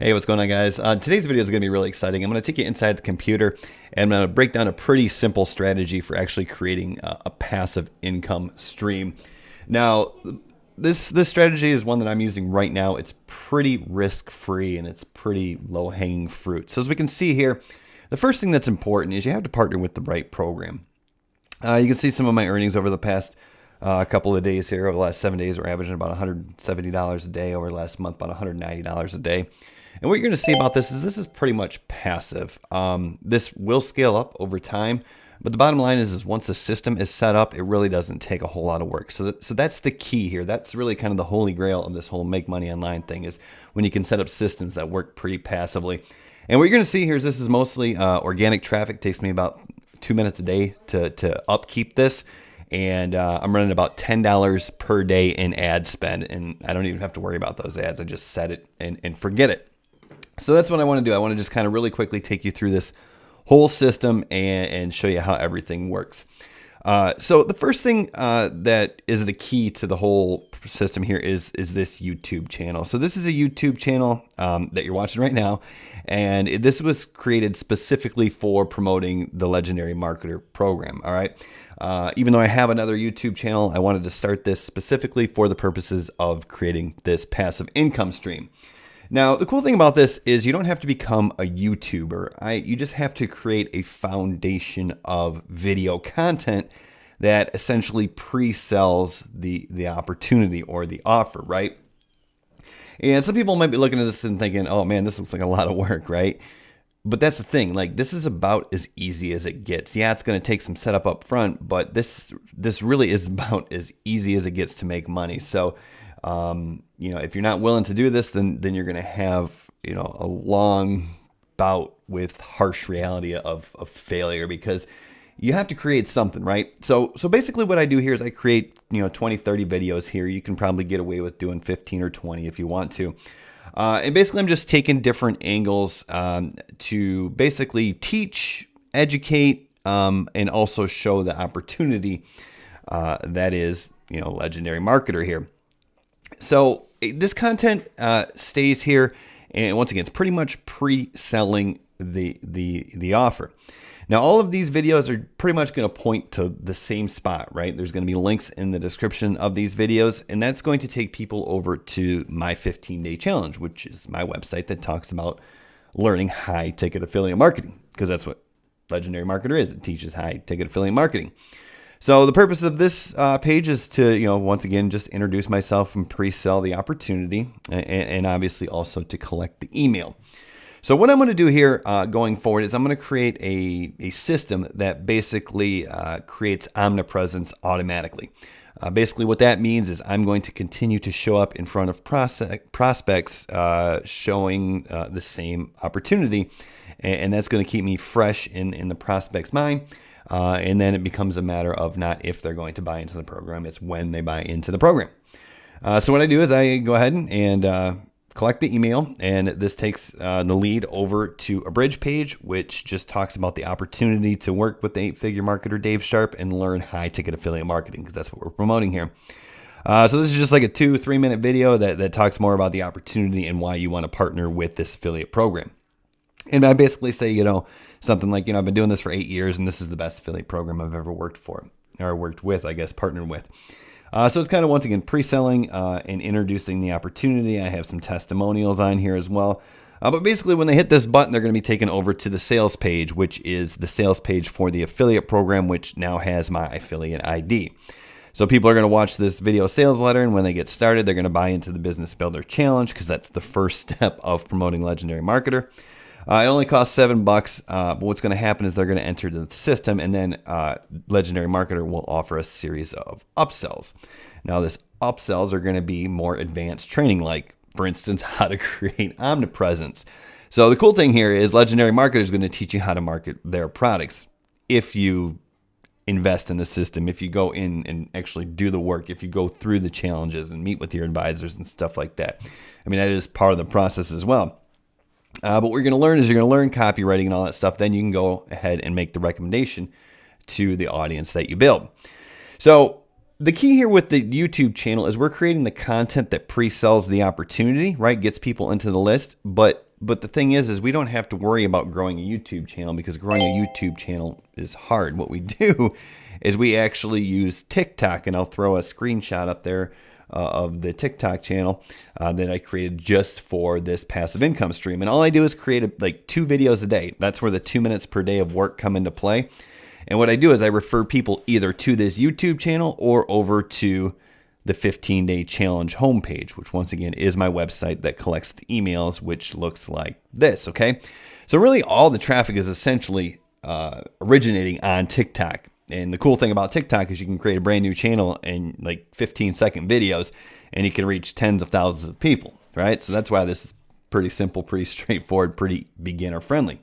Hey, what's going on, guys? Today's video is going to be really exciting. I'm going to take you inside the computer and I'm going to break down a pretty simple strategy for actually creating a passive income stream. Now, this strategy is one that I'm using right now. It's pretty risk-free and it's pretty low-hanging fruit. So as we can see here, the first thing that's important is you have to partner with the right program. You can see some of my earnings over the past couple of days here. Over the last 7 days, we're averaging about $170 a day. Over the last month, about $190 a day. And what you're going to see about this is pretty much passive. This will scale up over time, but the bottom line is once the system is set up, it really doesn't take a whole lot of work. So that's the key here. That's really kind of the holy grail of this whole make money online thing, is when you can set up systems that work pretty passively. And what you're going to see here is this is mostly organic traffic. It takes me about 2 minutes a day to upkeep this. And I'm running about $10 per day in ad spend. And I don't even have to worry about those ads. I just set it and forget it. So that's what I want to do. I want to just kind of really quickly take you through this whole system and show you how everything works. So the first thing that is the key to the whole system here is this YouTube channel. So this is a YouTube channel that you're watching right now. And this was created specifically for promoting the Legendary Marketer program. All right. Even though I have another YouTube channel, I wanted to start this specifically for the purposes of creating this passive income stream. Now, the cool thing about this is you don't have to become a YouTuber. You just have to create a foundation of video content that essentially pre-sells the opportunity or the offer, right? And some people might be looking at this and thinking, oh man, this looks like a lot of work, right? But that's the thing, like this is about as easy as it gets. Yeah, it's going to take some setup up front, but this really is about as easy as it gets to make money. So, if you're not willing to do this, then you're going to have, a long bout with harsh reality of failure, because you have to create something, right? So basically what I do here is I create, 20, 30 videos here. You can probably get away with doing 15 or 20 if you want to. And basically I'm just taking different angles to basically teach, educate, and also show the opportunity that is, Legendary Marketer here. So this content stays here, and once again, it's pretty much pre-selling the offer. Now, all of these videos are pretty much going to point to the same spot, right? There's going to be links in the description of these videos, and that's going to take people over to my 15-day challenge, which is my website that talks about learning high-ticket affiliate marketing, because that's what Legendary Marketer is. It teaches high-ticket affiliate marketing. So the purpose of this page is to, once again, just introduce myself and pre-sell the opportunity, and obviously also to collect the email. So what I'm going to do here going forward is I'm going to create a system that basically creates omnipresence automatically. Basically what that means is I'm going to continue to show up in front of prospects showing the same opportunity, and that's going to keep me fresh in the prospect's mind. And then it becomes a matter of not if they're going to buy into the program, it's when they buy into the program. So what I do is I go ahead and collect the email, and this takes the lead over to a bridge page, which just talks about the opportunity to work with the 8-figure marketer Dave Sharp and learn high-ticket affiliate marketing, because that's what we're promoting here. So this is just like a 2-3 minute video that talks more about the opportunity and why you want to partner with this affiliate program. And I basically say, something like, I've been doing this for 8 years and this is the best affiliate program I've ever worked with, I guess, partnered with. So it's kind of, once again, pre-selling and introducing the opportunity. I have some testimonials on here as well. But basically when they hit this button, they're going to be taken over to the sales page, which is the sales page for the affiliate program, which now has my affiliate ID. So people are going to watch this video sales letter, and when they get started, they're going to buy into the Business Builder Challenge, because that's the first step of promoting Legendary Marketer. It only costs $7, but what's going to happen is they're going to enter the system, and then Legendary Marketer will offer a series of upsells. Now, this upsells are going to be more advanced training, like, for instance, how to create omnipresence. So the cool thing here is Legendary Marketer is going to teach you how to market their products. If you invest in the system, if you go in and actually do the work, if you go through the challenges and meet with your advisors and stuff like that. I mean, that is part of the process as well. But what you're going to learn is you're going to learn copywriting and all that stuff. Then you can go ahead and make the recommendation to the audience that you build. So the key here with the YouTube channel is we're creating the content that pre-sells the opportunity, right? Gets people into the list. But But the thing is we don't have to worry about growing a YouTube channel, because growing a YouTube channel is hard. What we do is we actually use TikTok, and I'll throw a screenshot up there of the TikTok channel that I created just for this passive income stream. And all I do is create like 2 videos a day. That's where the 2 minutes per day of work come into play. And what I do is I refer people either to this YouTube channel or over to the 15-day challenge homepage, which once again is my website that collects the emails, which looks like this, okay? So really all the traffic is essentially originating on TikTok. And the cool thing about TikTok is you can create a brand new channel in like 15-second videos, and you can reach tens of thousands of people, right? So that's why this is pretty simple, pretty straightforward, pretty beginner friendly.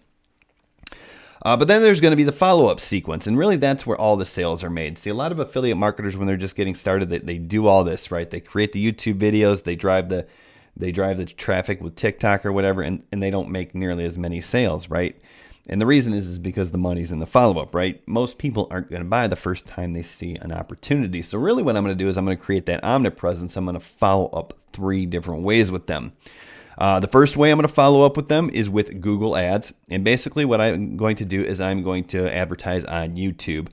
But then there's going to be the follow-up sequence, and really that's where all the sales are made. See, a lot of affiliate marketers, when they're just getting started, they do all this, right? They create the YouTube videos, they drive the traffic with TikTok or whatever, and they don't make nearly as many sales, right? And the reason is because the money's in the follow-up, right? Most people aren't going to buy the first time they see an opportunity. So really what I'm going to do is I'm going to create that omnipresence. I'm going to follow up 3 different ways with them. The first way I'm going to follow up with them is with Google Ads. And basically what I'm going to do is I'm going to advertise on YouTube.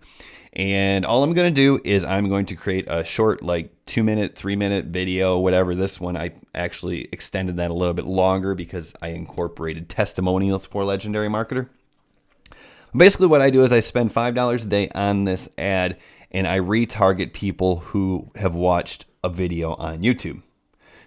And all I'm going to do is I'm going to create a short, like 2-minute, 3-minute video, whatever. This one, I actually extended that a little bit longer because I incorporated testimonials for Legendary Marketer. Basically what I do is I spend $5 a day on this ad, and I retarget people who have watched a video on YouTube.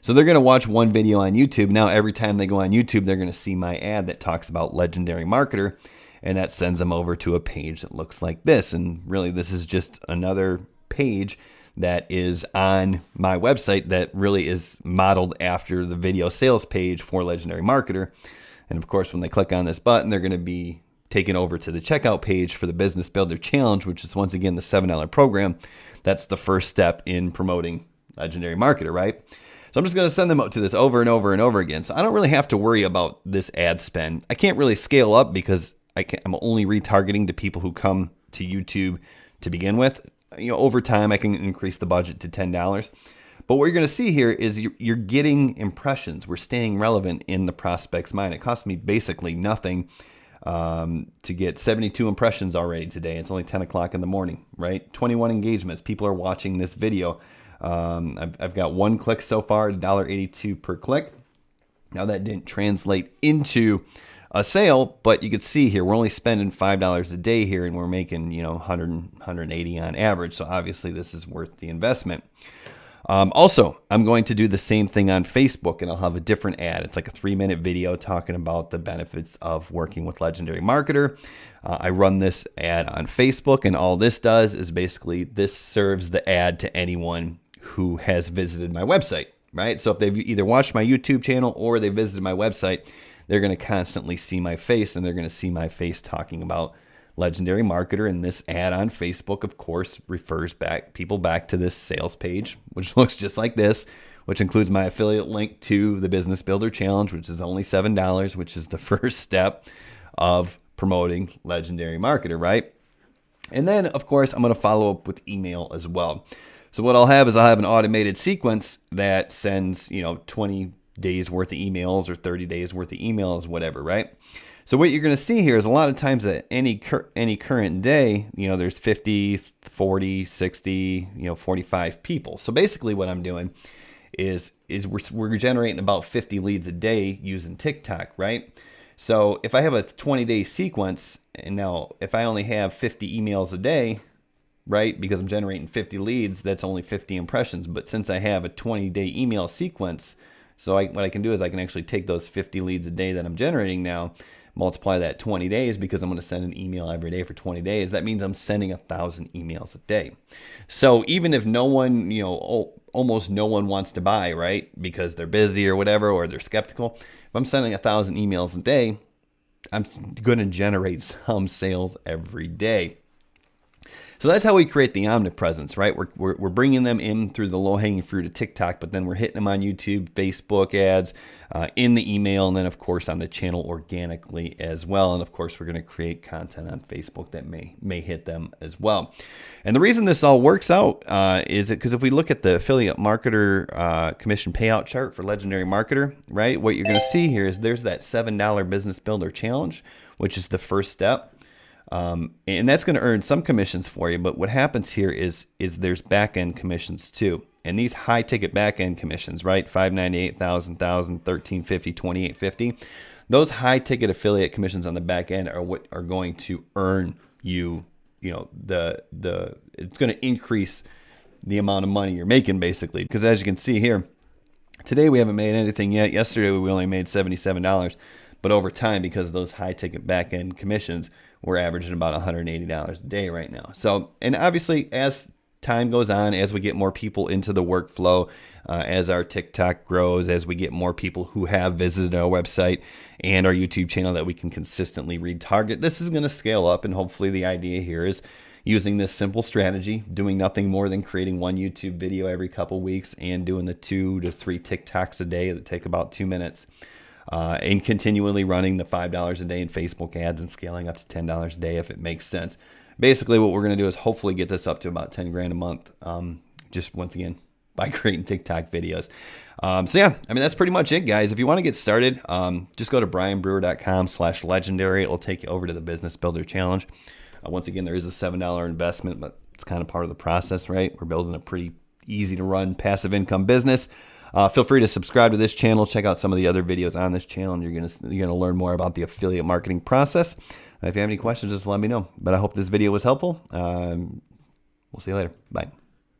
So they're going to watch one video on YouTube. Now every time they go on YouTube, they're going to see my ad that talks about Legendary Marketer, and that sends them over to a page that looks like this. And really this is just another page that is on my website that really is modeled after the video sales page for Legendary Marketer. And of course, when they click on this button, they're going to be taken over to the checkout page for the Business Builder Challenge, which is once again the $7 program. That's the first step in promoting Legendary Marketer, right? So I'm just going to send them out to this over and over and over again. So I don't really have to worry about this ad spend. I can't really scale up because I'm only retargeting to people who come to YouTube to begin with. You know, over time I can increase the budget to $10. But what you're going to see here is you're getting impressions. We're staying relevant in the prospect's mind. It cost me basically nothing to get 72 impressions already today. It's only 10 o'clock in the morning, right? 21 engagements. People are watching this video. I've got 1 click so far, $1.82 per click. Now that didn't translate into a sale, but you can see here, we're only spending $5 a day here, and we're making, 100, 180 on average. So obviously this is worth the investment. Also, I'm going to do the same thing on Facebook, and I'll have a different ad. It's like a 3-minute video talking about the benefits of working with Legendary Marketer. I run this ad on Facebook, and all this does is basically this serves the ad to anyone who has visited my website, right? So if they've either watched my YouTube channel or they visited my website, they're going to constantly see my face, and they're going to see my face talking about Legendary Marketer. And this ad on Facebook, of course, refers people back to this sales page, which looks just like this, which includes my affiliate link to the Business Builder Challenge, which is only $7, which is the first step of promoting Legendary Marketer, right? And then, of course, I'm going to follow up with email as well. So what I'll have is an automated sequence that sends, 20 days worth of emails or 30 days worth of emails, whatever, right? So what you're going to see here is a lot of times at any current day, there's 50, 40, 60, 45 people. So basically what I'm doing is we're generating about 50 leads a day using TikTok, right? So if I have a 20-day sequence, and now if I only have 50 emails a day, right, because I'm generating 50 leads, that's only 50 impressions. But since I have a 20-day email sequence, so what I can do is I can actually take those 50 leads a day that I'm generating now, multiply that 20 days, because I'm going to send an email every day for 20 days. That means I'm sending 1,000 emails a day. So even if no one, almost no one wants to buy, right, because they're busy or whatever, or they're skeptical, if I'm sending 1,000 emails a day, I'm going to generate some sales every day. So that's how we create the omnipresence, right? We're bringing them in through the low-hanging fruit of TikTok, but then we're hitting them on YouTube, Facebook ads, in the email, and then, of course, on the channel organically as well. And, of course, we're going to create content on Facebook that may hit them as well. And the reason this all works out is because if we look at the affiliate marketer commission payout chart for Legendary Marketer, right, what you're going to see here is there's that $7 Business Builder Challenge, which is the first step. And that's going to earn some commissions for you. But what happens here is there's back-end commissions too. And these high-ticket back-end commissions, right, $598, $1,000, $1,350, $2,850, those high-ticket affiliate commissions on the back end are what are going to earn you, it's going to increase the amount of money you're making, basically. Because as you can see here, today we haven't made anything yet. Yesterday we only made $77. But over time, because of those high-ticket back-end commissions, we're averaging about $180 a day right now. So, and obviously, as time goes on, as we get more people into the workflow, as our TikTok grows, as we get more people who have visited our website and our YouTube channel that we can consistently retarget, this is going to scale up. And hopefully the idea here is using this simple strategy, doing nothing more than creating one YouTube video every couple weeks and doing the 2 to 3 TikToks a day that take about 2 minutes. And continually running the $5 a day in Facebook ads and scaling up to $10 a day if it makes sense. Basically, what we're going to do is hopefully get this up to about 10 grand a month, just once again, by creating TikTok videos. So yeah, I mean, that's pretty much it, guys. If you want to get started, just go to brianbrewer.com/legendary. It'll take you over to the Business Builder Challenge. Once again, there is a $7 investment, but it's kind of part of the process, right? We're building a pretty easy to run passive income business. Feel free to subscribe to this channel. Check out some of the other videos on this channel, and you're gonna learn more about the affiliate marketing process. If you have any questions, just let me know. But I hope this video was helpful. We'll see you later. Bye.